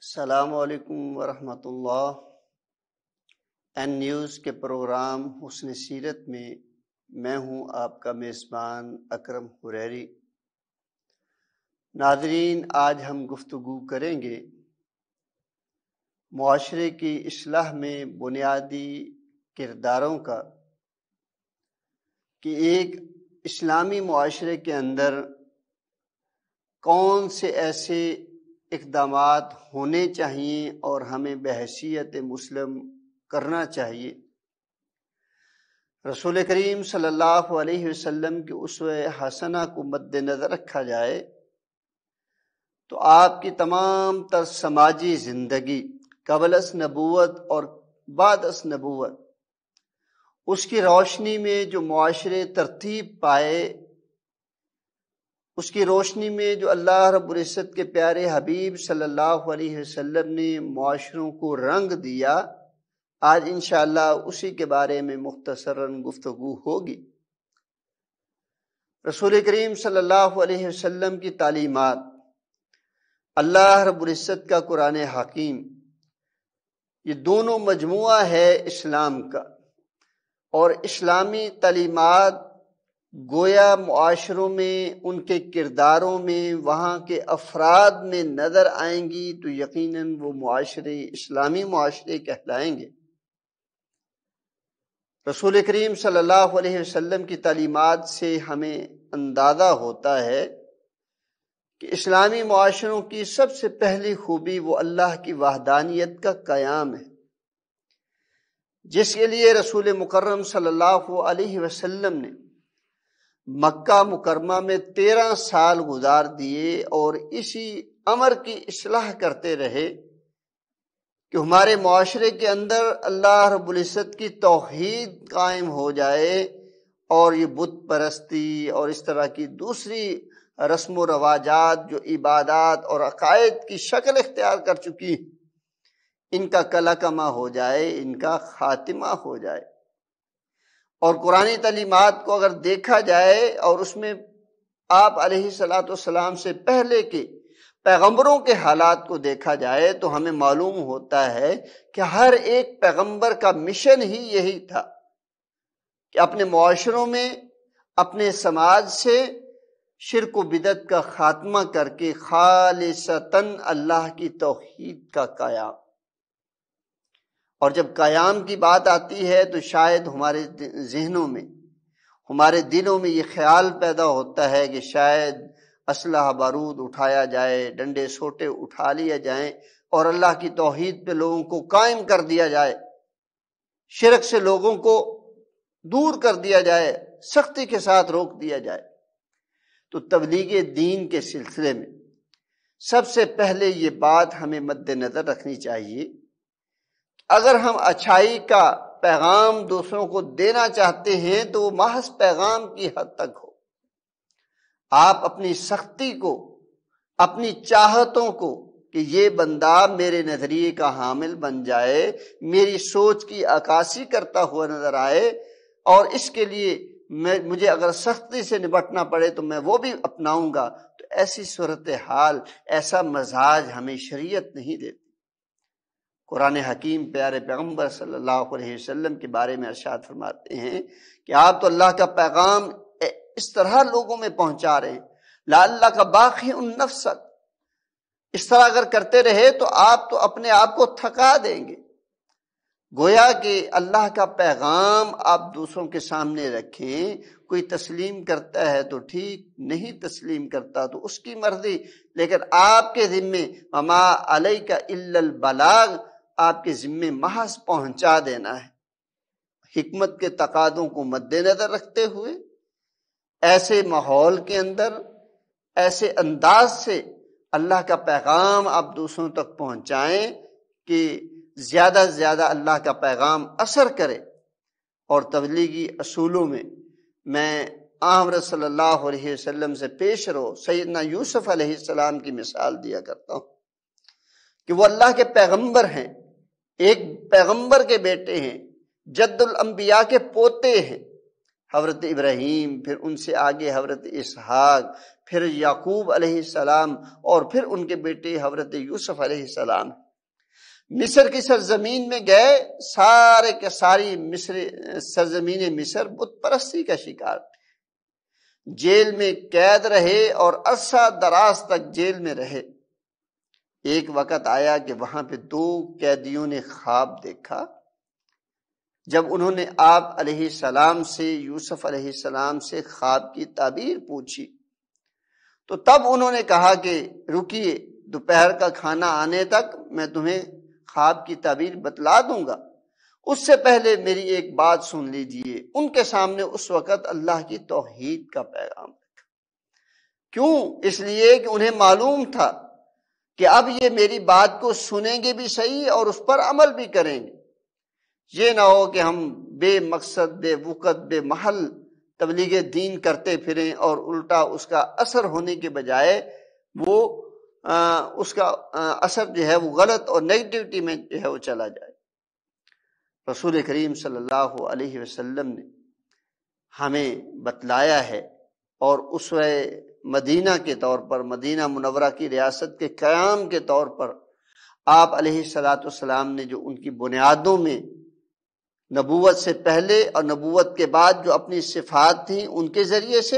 السلام علیکم ورحمۃ اللہ۔ این نیوز کے پروگرام حسن سیرت میں ہوں آپ کا میزبان اکرم حریری۔ ناظرین، آج ہم گفتگو کریں گے معاشرے کی اصلاح میں بنیادی کرداروں کا، کہ ایک اسلامی معاشرے کے اندر کون سے ایسے اقدامات ہونے چاہیے اور ہمیں بحیثیت مسلم کرنا چاہیے۔ رسول کریم صلی اللہ علیہ وسلم کی اسوہ حسنہ کو مد نظر رکھا جائے تو آپ کی تمام تر سماجی زندگی قبل از نبوت اور بعد از نبوت، اس کی روشنی میں جو معاشرے ترتیب پائے، اس کی روشنی میں جو اللہ رب العزت کے پیارے حبیب صلی اللہ علیہ وسلم نے معاشروں کو رنگ دیا، آج انشاءاللہ اسی کے بارے میں مختصراً گفتگو ہوگی۔ رسول کریم صلی اللہ علیہ وسلم کی تعلیمات، اللہ رب العزت کا قرآن حکیم، یہ دونوں مجموعہ ہے اسلام کا، اور اسلامی تعلیمات گویا معاشروں میں، ان کے کرداروں میں، وہاں کے افراد میں نظر آئیں گی تو یقیناً وہ معاشرے اسلامی معاشرے کہلائیں گے۔ رسول کریم صلی اللہ علیہ وسلم کی تعلیمات سے ہمیں اندازہ ہوتا ہے کہ اسلامی معاشروں کی سب سے پہلی خوبی وہ اللہ کی وحدانیت کا قیام ہے، جس کے لیے رسول مکرم صلی اللہ علیہ وسلم نے مکہ مکرمہ میں 13 سال گزار دیے اور اسی امر کی اصلاح کرتے رہے کہ ہمارے معاشرے کے اندر اللہ رب العزت کی توحید قائم ہو جائے، اور یہ بت پرستی اور اس طرح کی دوسری رسم و رواجات جو عبادات اور عقائد کی شکل اختیار کر چکی، ان کا کلکمہ ہو جائے، ان کا خاتمہ ہو جائے۔ اور قرآنی تعلیمات کو اگر دیکھا جائے اور اس میں آپ علیہ الصلاۃ والسلام سے پہلے کے پیغمبروں کے حالات کو دیکھا جائے تو ہمیں معلوم ہوتا ہے کہ ہر ایک پیغمبر کا مشن ہی یہی تھا کہ اپنے معاشروں میں، اپنے سماج سے شرک و بدعت کا خاتمہ کر کے خالصتاً اللہ کی توحید کا قیام۔ اور جب قیام کی بات آتی ہے تو شاید ہمارے ذہنوں میں، ہمارے دلوں میں یہ خیال پیدا ہوتا ہے کہ شاید اسلحہ بارود اٹھایا جائے، ڈنڈے سوٹے اٹھا لیے جائیں اور اللہ کی توحید پہ لوگوں کو قائم کر دیا جائے، شرک سے لوگوں کو دور کر دیا جائے، سختی کے ساتھ روک دیا جائے۔ تو تبلیغ دین کے سلسلے میں سب سے پہلے یہ بات ہمیں مد نظر رکھنی چاہیے، اگر ہم اچھائی کا پیغام دوسروں کو دینا چاہتے ہیں تو وہ محض پیغام کی حد تک ہو۔ آپ اپنی سختی کو، اپنی چاہتوں کو کہ یہ بندہ میرے نظریے کا حامل بن جائے، میری سوچ کی عکاسی کرتا ہوا نظر آئے، اور اس کے لیے مجھے اگر سختی سے نپٹنا پڑے تو میں وہ بھی اپناؤں گا، تو ایسی صورتحال، ایسا مزاج ہمیں شریعت نہیں دیتی۔ قرآن حکیم پیارے پیغمبر صلی اللہ علیہ وسلم کے بارے میں ارشاد فرماتے ہیں کہ آپ تو اللہ کا پیغام اس طرح لوگوں میں پہنچا رہے ہیں، لعلک باخع نفسک، اس طرح اگر کرتے رہے تو آپ تو اپنے آپ کو تھکا دیں گے۔ گویا کہ اللہ کا پیغام آپ دوسروں کے سامنے رکھیں، کوئی تسلیم کرتا ہے تو ٹھیک، نہیں تسلیم کرتا تو اس کی مرضی، لیکن آپ کے ذمے وما علیک الا البلاغ، آپ کے ذمے محض پہنچا دینا ہے۔ حکمت کے تقاضوں کو مد نظر رکھتے ہوئے ایسے ماحول کے اندر، ایسے انداز سے اللہ کا پیغام آپ دوسروں تک پہنچائیں کہ زیادہ سے زیادہ اللہ کا پیغام اثر کرے۔ اور تبلیغی اصولوں میں حضرت صلی اللہ علیہ وسلم سے پیش رو سیدنا یوسف علیہ السلام کی مثال دیا کرتا ہوں کہ وہ اللہ کے پیغمبر ہیں، ایک پیغمبر کے بیٹے ہیں، جد الانبیاء کے پوتے ہیں، حضرت ابراہیم، پھر ان سے آگے حضرت اسحاق، پھر یعقوب علیہ السلام، اور پھر ان کے بیٹے حضرت یوسف علیہ السلام۔ مصر کی سرزمین میں گئے، سارے کے ساری سرزمین مصر بت پرستی کا شکار تھے، جیل میں قید رہے اور عرصہ دراز تک جیل میں رہے۔ ایک وقت آیا کہ وہاں پہ 2 قیدیوں نے خواب دیکھا۔ جب انہوں نے آپ علیہ السلام سے، یوسف علیہ السلام سے خواب کی تعبیر پوچھی تو تب انہوں نے کہا کہ رکیے، دوپہر کا کھانا آنے تک میں تمہیں خواب کی تعبیر بتلا دوں گا، اس سے پہلے میری ایک بات سن لیجئے۔ ان کے سامنے اس وقت اللہ کی توحید کا پیغام رکھا۔ کیوں؟ اس لیے کہ انہیں معلوم تھا کہ اب یہ میری بات کو سنیں گے بھی صحیح اور اس پر عمل بھی کریں گے۔ یہ نہ ہو کہ ہم بے مقصد، بے وقت، بے محل تبلیغ دین کرتے پھریں اور الٹا اس کا اثر ہونے کے بجائے وہ اس کا اثر جو ہے وہ غلط اور نیگیٹیوٹی میں جو ہے وہ چلا جائے۔ رسول کریم صلی اللہ علیہ وسلم نے ہمیں بتلایا ہے، اور اسوہ مدینہ کے طور پر، مدینہ منورہ کی ریاست کے قیام کے طور پر آپ علیہ السلام نے جو ان کی بنیادوں میں نبوت سے پہلے اور نبوت کے بعد جو اپنی صفات تھیں ان کے ذریعے سے،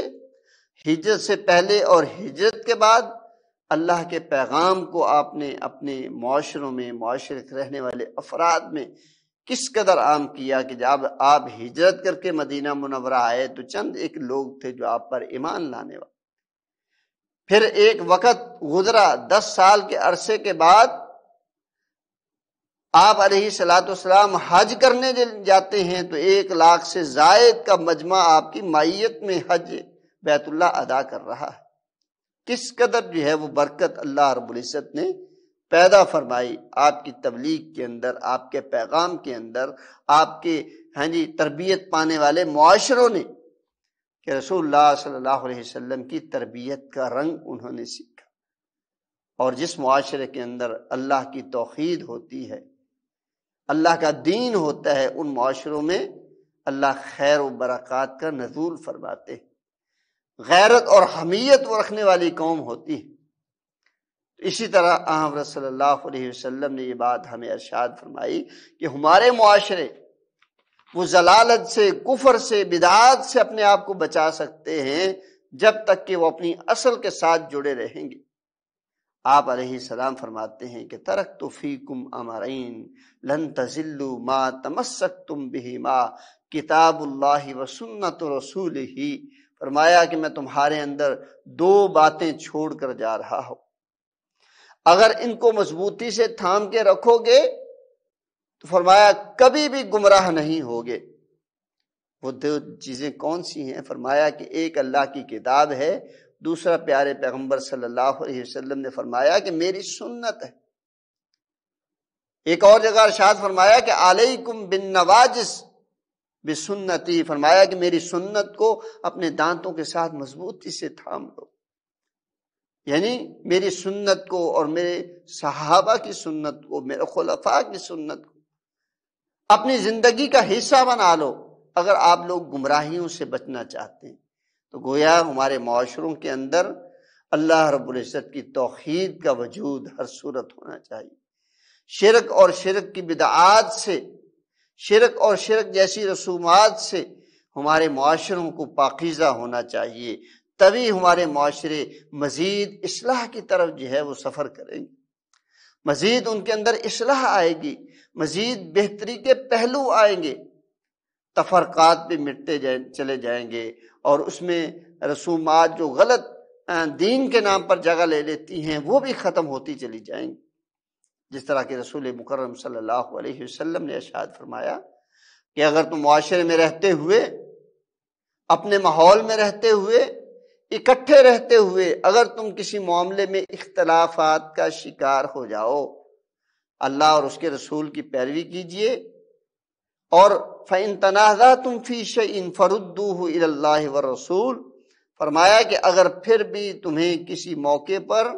ہجرت سے پہلے اور ہجرت کے بعد اللہ کے پیغام کو آپ نے اپنے معاشروں میں، معاشرے کے رہنے والے افراد میں کس قدر عام کیا کہ جب آپ ہجرت کر کے مدینہ منورہ آئے تو چند ایک لوگ تھے جو آپ پر ایمان لانے والے۔ پھر ایک وقت گزرا، 10 سال کے عرصے کے بعد آپ علیہ السلام حج کرنے جاتے ہیں تو 1 لاکھ سے زائد کا مجمع آپ کی مائیت میں حج بیت اللہ ادا کر رہا ہے۔ کس قدر جو ہے وہ برکت اللہ رب العزت نے پیدا فرمائی آپ کی تبلیغ کے اندر، آپ کے پیغام کے اندر، آپ کے تربیت پانے والے معاشروں نے، کہ رسول اللہ صلی اللہ علیہ وسلم کی تربیت کا رنگ انہوں نے سیکھا۔ اور جس معاشرے کے اندر اللہ کی توحید ہوتی ہے، اللہ کا دین ہوتا ہے، ان معاشروں میں اللہ خیر و برکات کا نزول فرماتے ہیں۔ غیرت اور حمیت وہ رکھنے والی قوم ہوتی ہے۔ اسی طرح حضرت صلی اللہ علیہ وسلم نے یہ بات ہمیں ارشاد فرمائی کہ ہمارے معاشرے وہ ضلالت سے، کفر سے، بدعات سے اپنے آپ کو بچا سکتے ہیں جب تک کہ وہ اپنی اصل کے ساتھ جڑے رہیں گے۔ آپ علیہ السلام فرماتے ہیں کہ ترکت فیکم امرین لن تضلوا ما تمسکتم بہما کتاب اللہ و سنت رسولہ۔ فرمایا کہ میں تمہارے اندر 2 باتیں چھوڑ کر جا رہا ہوں، اگر ان کو مضبوطی سے تھام کے رکھو گے تو فرمایا کبھی بھی گمراہ نہیں ہوگے۔ وہ 2 چیزیں کون سی ہیں؟ فرمایا کہ ایک اللہ کی کتاب ہے، دوسرا پیارے پیغمبر صلی اللہ علیہ وسلم نے فرمایا کہ میری سنت ہے۔ ایک اور جگہ ارشاد فرمایا کہ علیکم بالنواجس بسنتی، فرمایا کہ میری سنت کو اپنے دانتوں کے ساتھ مضبوطی سے تھام لو۔ یعنی میری سنت کو اور میرے صحابہ کی سنت کو، میرے خلفاء کی سنت کو اپنی زندگی کا حصہ بنا لو اگر آپ لوگ گمراہیوں سے بچنا چاہتے ہیں۔ تو گویا ہمارے معاشروں کے اندر اللہ رب العزت کی توحید کا وجود ہر صورت ہونا چاہیے۔ شرک اور شرک کی بدعات سے، شرک اور شرک جیسی رسومات سے ہمارے معاشروں کو پاکیزہ ہونا چاہیے، تبھی ہمارے معاشرے مزید اصلاح کی طرف جو ہے وہ سفر کریں گے، مزید ان کے اندر اصلاح آئے گی، مزید بہتری کے پہلو آئیں گے، تفرقات بھی مٹتے چلے جائیں گے، اور اس میں رسومات جو غلط دین کے نام پر جگہ لے لیتی ہیں وہ بھی ختم ہوتی چلی جائیں گی۔ جس طرح کہ رسول مکرم صلی اللہ علیہ وسلم نے ارشاد فرمایا کہ اگر تم معاشرے میں رہتے ہوئے، اپنے ماحول میں رہتے ہوئے، اکٹھے رہتے ہوئے اگر تم کسی معاملے میں اختلافات کا شکار ہو جاؤ، اللہ اور اس کے رسول کی پیروی کیجئے، اور فَإِن تَنَازَعْتُمْ فِي شَيْءٍ فَرُدُّوهُ إِلَى اللَّهِ وَالرَّسُولِ، فرمایا کہ اگر پھر بھی تمہیں کسی موقع پر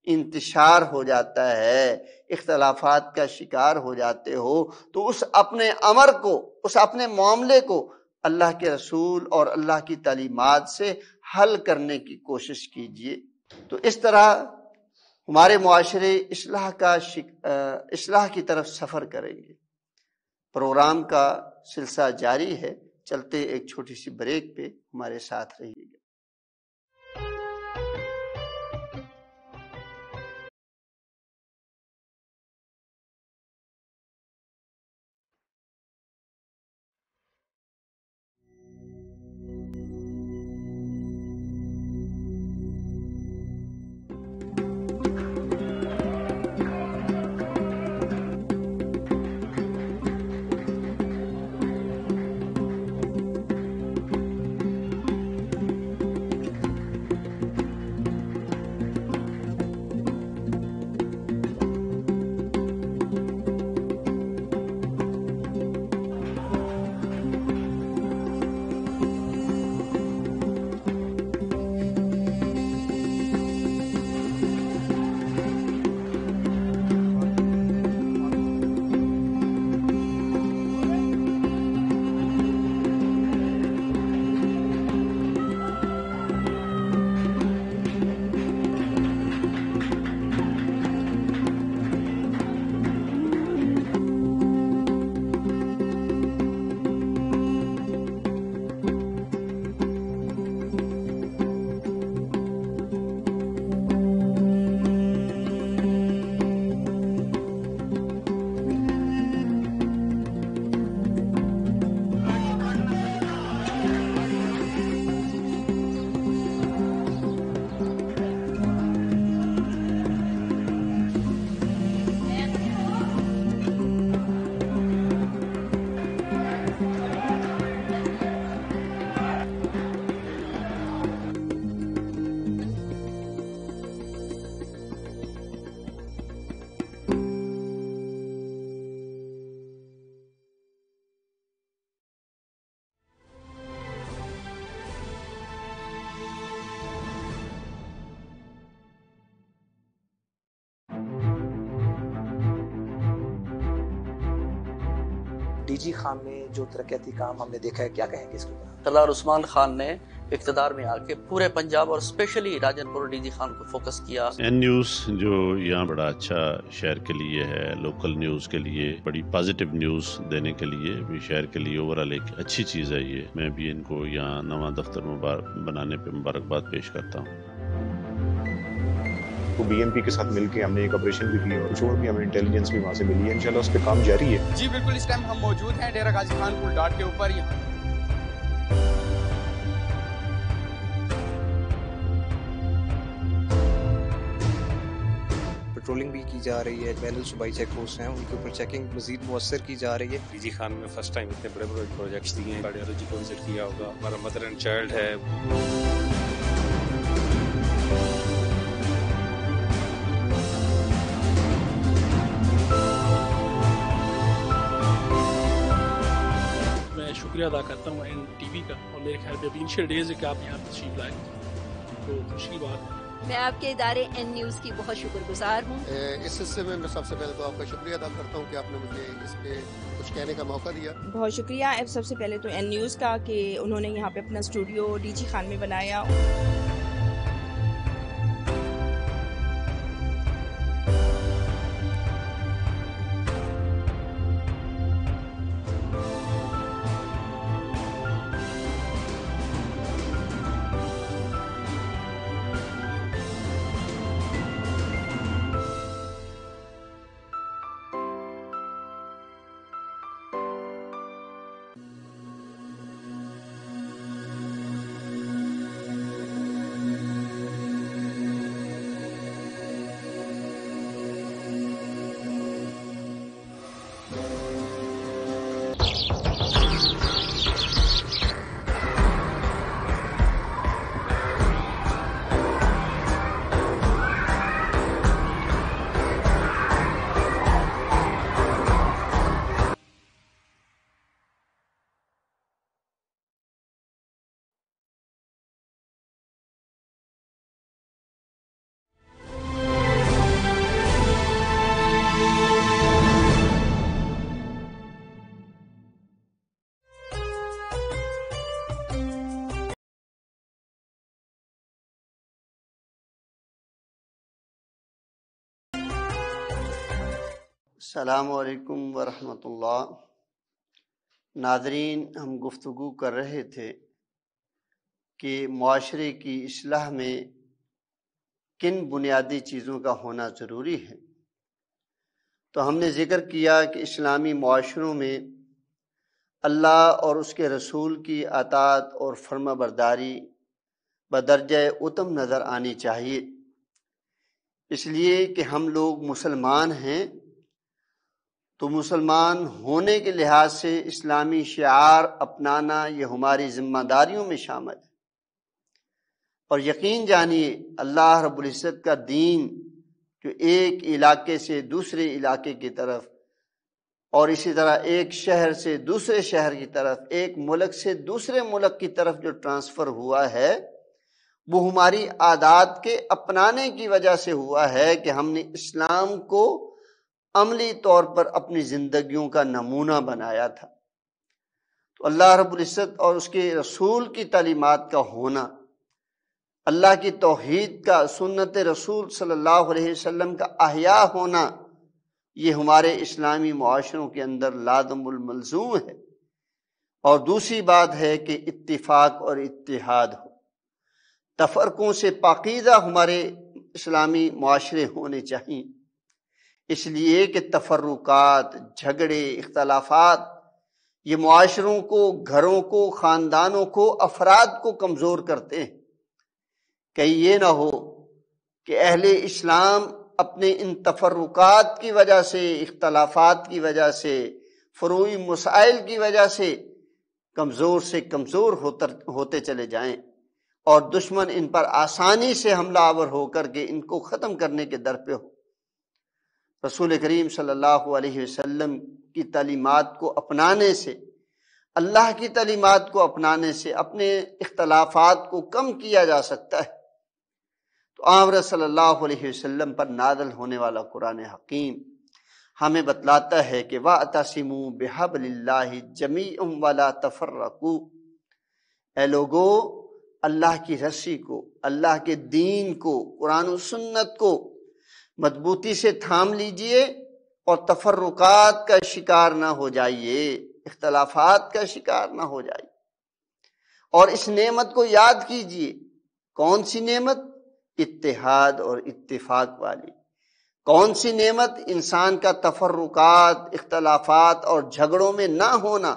انتشار ہو جاتا ہے، اختلافات کا شکار ہو جاتے ہو، تو اس اپنے امر کو، اس اپنے معاملے کو اللہ کے رسول اور اللہ کی تعلیمات سے حل کرنے کی کوشش کیجیے۔ تو اس طرح ہمارے معاشرے اصلاح کی طرف سفر کریں گے۔ پروگرام کا سلسلہ جاری ہے، چلتے ایک چھوٹی سی بریک پہ ہمارے ساتھ رہیے گا۔ ڈی جی خان میں جو ترقیاتی کام ہم نے دیکھا ہے، کیا کہیں گے اس کے اوپر؟ سردار عثمان خان نے اقتدار میں آ کے پورے پنجاب اور اسپیشلی راجن پور ڈی جی خان کو فوکس کیا۔ این نیوز جو یہاں بڑا اچھا شہر کے لیے ہے، لوکل نیوز کے لیے بڑی پازیٹیو نیوز دینے کے لیے بھی شہر کے لیے اوورال ایک اچھی چیز ہے یہ۔ میں بھی ان کو یہاں نواں دفتر بنانے پہ مبارکباد پیش کرتا ہوں۔ تو بی ایم پی کے ساتھ مل کے ہم نے ایک آپریشن بھی کی اور کچھ اور بھی ہمیں انٹیلیجنس بھی وہاں سے ملی ہے، انشاءاللہ اس پہ کام جاری ہے۔ جی بالکل، اس ٹائم ہم موجود ہیں ڈیرہ غازی خان پل ڈاٹ کے اوپر۔ یہاں پیٹرولنگ بھی کی جا رہی ہے، بین الصوبائی چیک پوسٹ ہیں، ان کے اوپر چیکنگ مزید مؤثر کی جا رہی ہے۔ ڈی جی خان میں فرسٹ ٹائم اتنے بڑے بڑے پروجیکٹس دیے ہیں۔ کارڈیالوجی کو وزٹ کیا ہوگا، ہمارا مدر اینڈ چائلڈ ہے۔ میں شکریہ ادا کرتا ہوں این ٹی وی کا، اور میرے خیال میں ابھی انیشیل ڈیز ہے کہ آپ یہاں تشریف لائیں، تو خوشی کی بات ہے۔ میں آپ کے ادارے این نیوز کی بہت شکر گزار ہوں۔ اس حصے میں سب سے پہلے تو آپ کا شکریہ ادا کرتا ہوں کہ آپ نے مجھے اس پہ کچھ کہنے کا موقع دیا۔ بہت شکریہ سب سے پہلے تو این نیوز کا کہ انہوں نے یہاں پہ اپنا اسٹوڈیو ڈی جی خان میں بنایا۔ السلام علیکم ورحمۃ اللہ۔ ناظرین، ہم گفتگو کر رہے تھے کہ معاشرے کی اصلاح میں کن بنیادی چیزوں کا ہونا ضروری ہے۔ تو ہم نے ذکر کیا کہ اسلامی معاشروں میں اللہ اور اس کے رسول کی اطاعت اور فرما برداری بدرجہ اتم نظر آنی چاہیے، اس لیے کہ ہم لوگ مسلمان ہیں، تو مسلمان ہونے کے لحاظ سے اسلامی شعار اپنانا یہ ہماری ذمہ داریوں میں شامل ہے۔ اور یقین جانیے اللہ رب العزت کا دین جو ایک علاقے سے دوسرے علاقے کی طرف، اور اسی طرح ایک شہر سے دوسرے شہر کی طرف، ایک ملک سے دوسرے ملک کی طرف جو ٹرانسفر ہوا ہے، وہ ہماری عادات کے اپنانے کی وجہ سے ہوا ہے کہ ہم نے اسلام کو عملی طور پر اپنی زندگیوں کا نمونہ بنایا تھا۔ تو اللہ رب العزت اور اس کے رسول کی تعلیمات کا ہونا، اللہ کی توحید کا، سنت رسول صلی اللہ علیہ وسلم کا احیاء ہونا، یہ ہمارے اسلامی معاشروں کے اندر لازم الملزوم ہے۔ اور دوسری بات ہے کہ اتفاق اور اتحاد ہو، تفرقوں سے پاکیزہ ہمارے اسلامی معاشرے ہونے چاہیے، اس لیے کہ تفرقات، جھگڑے، اختلافات یہ معاشروں کو، گھروں کو، خاندانوں کو، افراد کو کمزور کرتے ہیں۔ کہیں یہ نہ ہو کہ اہل اسلام اپنے ان تفرقات کی وجہ سے، اختلافات کی وجہ سے، فروعی مسائل کی وجہ سے کمزور سے کمزور ہوتے چلے جائیں، اور دشمن ان پر آسانی سے حملہ آور ہو کر کے ان کو ختم کرنے کے در پہ ہو۔ رسول کریم صلی اللہ علیہ وسلم کی تعلیمات کو اپنانے سے، اللہ کی تعلیمات کو اپنانے سے اپنے اختلافات کو کم کیا جا سکتا ہے۔ تو آن صلی اللہ علیہ وسلم پر نازل ہونے والا قرآن حکیم ہمیں بتلاتا ہے کہ وَاعْتَصِمُوا بِحَبْلِ اللَّهِ جَمِيعًا وَلَا تَفَرَّقُوا، اے لوگو اللہ کی رسی کو، اللہ کے دین کو، قرآن و سنت کو مضبوطی سے تھام لیجئے اور تفرقات کا شکار نہ ہو جائیے، اختلافات کا شکار نہ ہو جائیے۔ اور اس نعمت کو یاد کیجئے، کون سی نعمت؟ اتحاد اور اتفاق والی۔ کون سی نعمت؟ انسان کا تفرقات، اختلافات اور جھگڑوں میں نہ ہونا،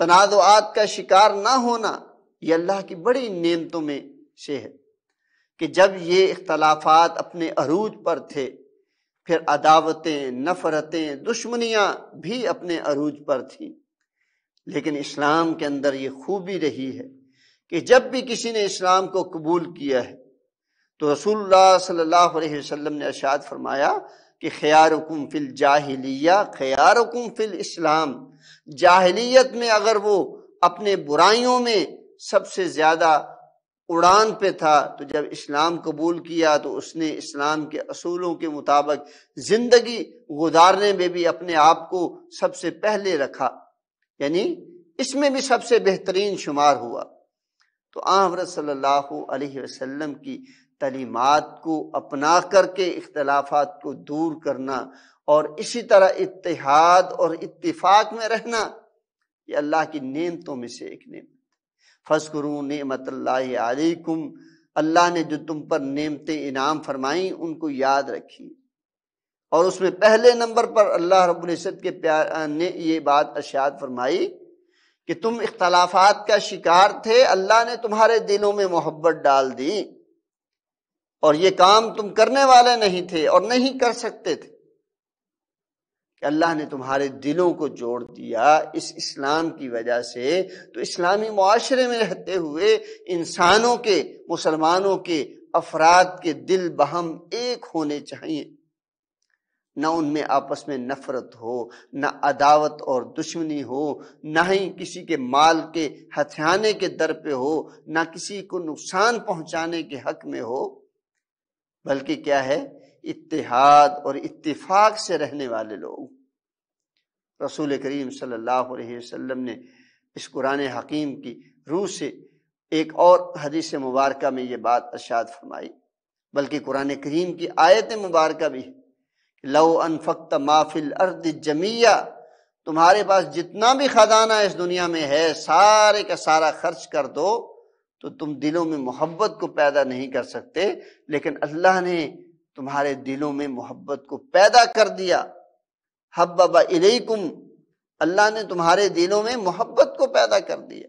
تنازعات کا شکار نہ ہونا۔ یہ اللہ کی بڑی نعمتوں میں سے ہے کہ جب یہ اختلافات اپنے عروج پر تھے، پھر عداوتیں، نفرتیں، دشمنیاں بھی اپنے عروج پر تھیں، لیکن اسلام کے اندر یہ خوبی رہی ہے کہ جب بھی کسی نے اسلام کو قبول کیا ہے تو رسول اللہ صلی اللہ علیہ وسلم نے ارشاد فرمایا کہ خیارکم فی الجاہلیہ خیارکم فی الاسلام، جاہلیت میں اگر وہ اپنے برائیوں میں سب سے زیادہ اڑان پہ تھا، تو جب اسلام قبول کیا تو اس نے اسلام کے اصولوں کے مطابق زندگی گزارنے میں بھی اپنے آپ کو سب سے پہلے رکھا، یعنی اس میں بھی سب سے بہترین شمار ہوا۔ تو حضرت صلی اللہ علیہ وسلم کی تعلیمات کو اپنا کر کے اختلافات کو دور کرنا اور اسی طرح اتحاد اور اتفاق میں رہنا، یہ اللہ کی نعمتوں میں سے ایک نعمت۔ فاذکروا نعمت اللہ علیکم، اللہ نے جو تم پر نعمتیں انعام فرمائیں ان کو یاد رکھیے۔ اور اس میں پہلے نمبر پر اللہ رب العزت کے پیار نے یہ بات ارشاد فرمائی کہ تم اختلافات کا شکار تھے، اللہ نے تمہارے دلوں میں محبت ڈال دی، اور یہ کام تم کرنے والے نہیں تھے اور نہیں کر سکتے تھے، کہ اللہ نے تمہارے دلوں کو جوڑ دیا اس اسلام کی وجہ سے۔ تو اسلامی معاشرے میں رہتے ہوئے انسانوں کے، مسلمانوں کے، افراد کے دل بہم ایک ہونے چاہیے، نہ ان میں آپس میں نفرت ہو، نہ عداوت اور دشمنی ہو، نہ ہی کسی کے مال کے ہتھیانے کے در پہ ہو، نہ کسی کو نقصان پہنچانے کے حق میں ہو، بلکہ کیا ہے؟ اتحاد اور اتفاق سے رہنے والے لوگ۔ رسول کریم صلی اللہ علیہ وسلم نے اس قرآن حکیم کی روح سے ایک اور حدیث مبارکہ میں یہ بات ارشاد فرمائی، بلکہ قرآن کریم کی آیت مبارکہ بھی ہے۔ لو انفقت ما فی الارض جمیعا، تمہارے پاس جتنا بھی خزانہ اس دنیا میں ہے سارے کا سارا خرچ کر دو تو تم دلوں میں محبت کو پیدا نہیں کر سکتے، لیکن اللہ نے تمہارے دلوں میں محبت کو پیدا کر دیا۔ حبب الیکم، اللہ نے تمہارے دلوں میں محبت کو پیدا کر دیا۔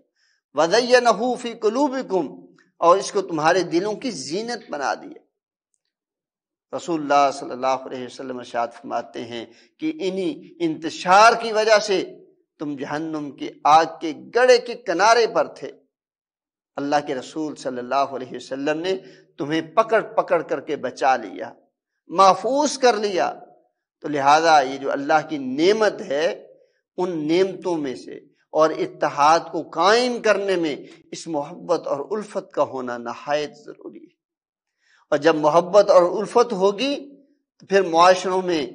وزینہ فی قلوبکم، اور اس کو تمہارے دلوں کی زینت بنا دیا۔ رسول اللہ صلی اللہ علیہ وسلم ارشاد فرماتے ہیں کہ انہی انتشار کی وجہ سے تم جہنم کی آگ کے گڑھے کے کنارے پر تھے۔ اللہ کے رسول صلی اللہ علیہ وسلم نے تمہیں پکڑ پکڑ کر کے بچا لیا، محفوظ کر لیا۔ تو لہذا یہ جو اللہ کی نعمت ہے، ان نعمتوں میں سے اور اتحاد کو قائم کرنے میں اس محبت اور الفت کا ہونا نہایت ضروری ہے۔ اور جب محبت اور الفت ہوگی تو پھر معاشروں میں،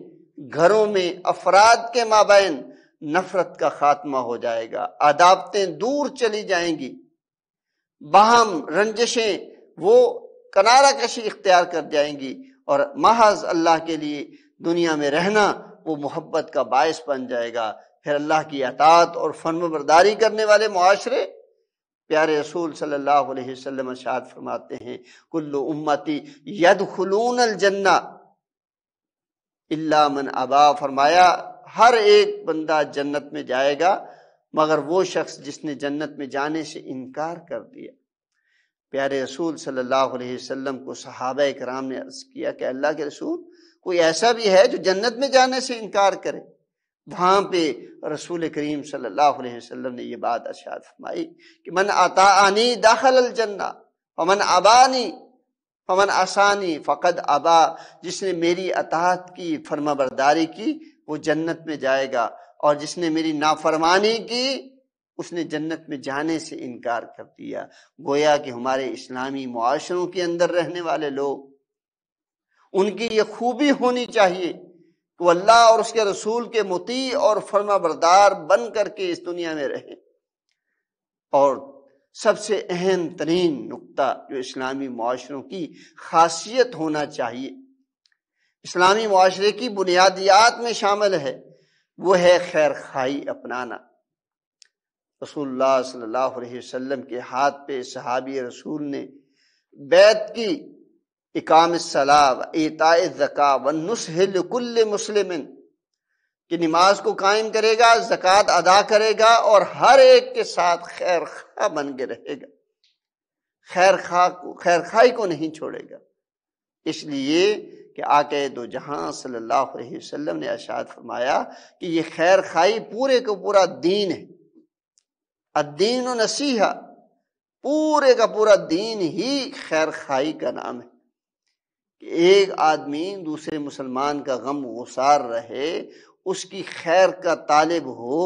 گھروں میں، افراد کے مابین نفرت کا خاتمہ ہو جائے گا، عداوتیں دور چلی جائیں گی، باہم رنجشیں وہ کنارہ کشی اختیار کر جائیں گی، اور محض اللہ کے لیے دنیا میں رہنا وہ محبت کا باعث بن جائے گا۔ پھر اللہ کی اطاعت اور فرمانبرداری کرنے والے معاشرے، پیارے رسول صلی اللہ علیہ وسلم ارشاد فرماتے ہیں کل امتی یدخلون الجنہ الا من ابا، فرمایا ہر ایک بندہ جنت میں جائے گا مگر وہ شخص جس نے جنت میں جانے سے انکار کر دیا۔ پیارے رسول صلی اللہ علیہ وسلم کو صحابہ کرام نے عرض کیا کہ اللہ کے رسول، کوئی ایسا بھی ہے جو جنت میں جانے سے انکار کرے؟ وہاں پہ رسول کریم صلی اللہ علیہ وسلم نے یہ بات ارشاد فرمائی کہ من اطاعنی دخل الجنہ ومن ابانی فمن عصانی فقد ابا، جس نے میری اطاعت کی، فرما برداری کی، وہ جنت میں جائے گا، اور جس نے میری نافرمانی کی اس نے جنت میں جانے سے انکار کر دیا۔ گویا کہ ہمارے اسلامی معاشروں کے اندر رہنے والے لوگ، ان کی یہ خوبی ہونی چاہیے کہ وہ اللہ اور اس کے رسول کے مطیع اور فرما بردار بن کر کے اس دنیا میں رہیں۔ اور سب سے اہم ترین نقطہ جو اسلامی معاشروں کی خاصیت ہونا چاہیے، اسلامی معاشرے کی بنیادیات میں شامل ہے، وہ ہے خیر خواہی اپنانا۔ رسول اللہ صلی اللہ علیہ وسلم کے ہاتھ پہ صحابی رسول نے بیعت کی، اقام الصلاۃ و ایتاء الزکاۃ والنصح لکل مسلم، کہ نماز کو قائم کرے گا، زکوٰۃ ادا کرے گا، اور ہر ایک کے ساتھ خیر خواہ بن کے رہے گا، خیر خواہی کو نہیں چھوڑے گا۔ اس لیے کہ آقا دو جہاں صلی اللہ علیہ وسلم نے ارشاد فرمایا کہ یہ خیر خواہی پورے کا پورا دین ہے، الدین نصیحہ، پورے کا پورا دین ہی خیر خواہی کا نام ہے، کہ ایک آدمی دوسرے مسلمان کا غم گسار رہے، اس کی خیر کا طالب ہو،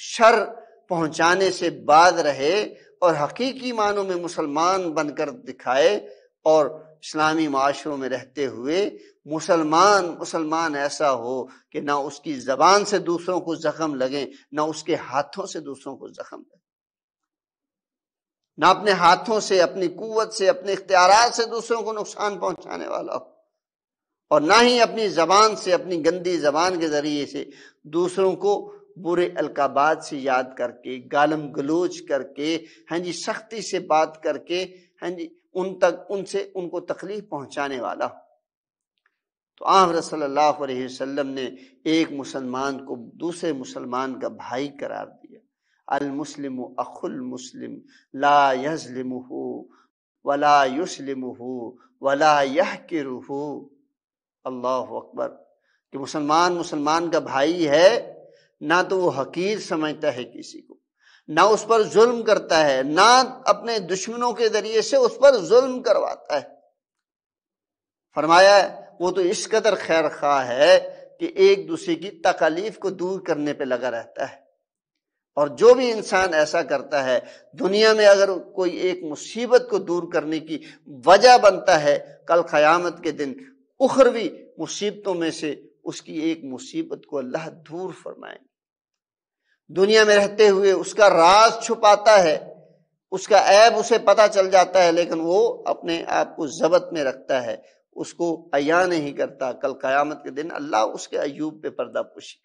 شر پہنچانے سے باز رہے، اور حقیقی معنوں میں مسلمان بن کر دکھائے، اور اسلامی معاشروں میں رہتے ہوئے مسلمان ایسا ہو کہ نہ اس کی زبان سے دوسروں کو زخم لگے، نہ اس کے ہاتھوں سے دوسروں کو زخم لگے، نہ اپنے ہاتھوں سے، اپنی قوت سے، اپنے اختیارات سے دوسروں کو نقصان پہنچانے والا ہو، اور نہ ہی اپنی زبان سے، اپنی گندی زبان کے ذریعے سے دوسروں کو برے القابات سے یاد کر کے، گالم گلوچ کر کے، سختی سے بات کر کے، ان کو تکلیف پہنچانے والا ہو۔ تو آن صلی اللہ علیہ وسلم نے ایک مسلمان کو دوسرے مسلمان کا بھائی قرار دیا۔ المسلم اخو المسلم لا یظلمہ ولا یسلمہ ولا یحقرہ۔ اللہ اکبر، کہ مسلمان کا بھائی ہے، نہ تو وہ حقیر سمجھتا ہے کسی کو، نہ اس پر ظلم کرتا ہے، نہ اپنے دشمنوں کے ذریعے سے اس پر ظلم کرواتا ہے۔ فرمایا وہ تو اس قدر خیر خواہ ہے کہ ایک دوسرے کی تکالیف کو دور کرنے پہ لگا رہتا ہے، اور جو بھی انسان ایسا کرتا ہے، دنیا میں اگر کوئی ایک مصیبت کو دور کرنے کی وجہ بنتا ہے، کل قیامت کے دن اخروی مصیبتوں میں سے اس کی ایک مصیبت کو اللہ دور فرمائے۔ دنیا میں رہتے ہوئے اس کا راز چھپاتا ہے، اس کا عیب اسے پتہ چل جاتا ہے، لیکن وہ اپنے آپ کو ضبط میں رکھتا ہے، اس کو عیاں نہیں کرتا، کل قیامت کے دن اللہ اس کے عیوب پہ پردہ پوشی۔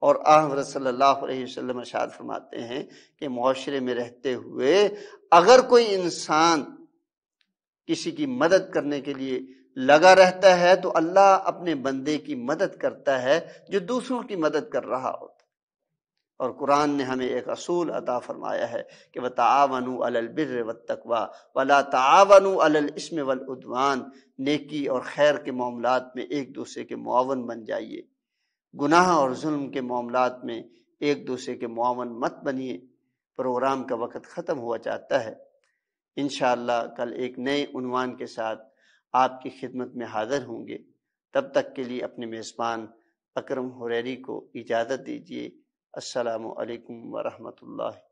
اور حضرت صلی اللہ علیہ وسلم ارشاد فرماتے ہیں کہ معاشرے میں رہتے ہوئے اگر کوئی انسان کسی کی مدد کرنے کے لیے لگا رہتا ہے تو اللہ اپنے بندے کی مدد کرتا ہے جو دوسروں کی مدد کر رہا ہوتا۔ اور قرآن نے ہمیں ایک اصول عطا فرمایا ہے کہ وَتَعَاوَنُوا عَلَى الْبِرِّ وَالتَّقْوَىٰ وَلَا تَعَاوَنُوا عَلَى الْإِثْمِ وَالْعُدْوَانِ، نیکی اور خیر کے معاملات میں ایک دوسرے کے معاون بن جائیے، گناہ اور ظلم کے معاملات میں ایک دوسرے کے معاون مت بنیے۔ پروگرام کا وقت ختم ہوا چاہتا ہے، انشاءاللہ کل ایک نئے عنوان کے ساتھ آپ کی خدمت میں حاضر ہوں گے۔ تب تک کے لیے اپنے میزبان اکرم حریری کو اجازت دیجیے۔ السلام علیکم ورحمۃ اللہ۔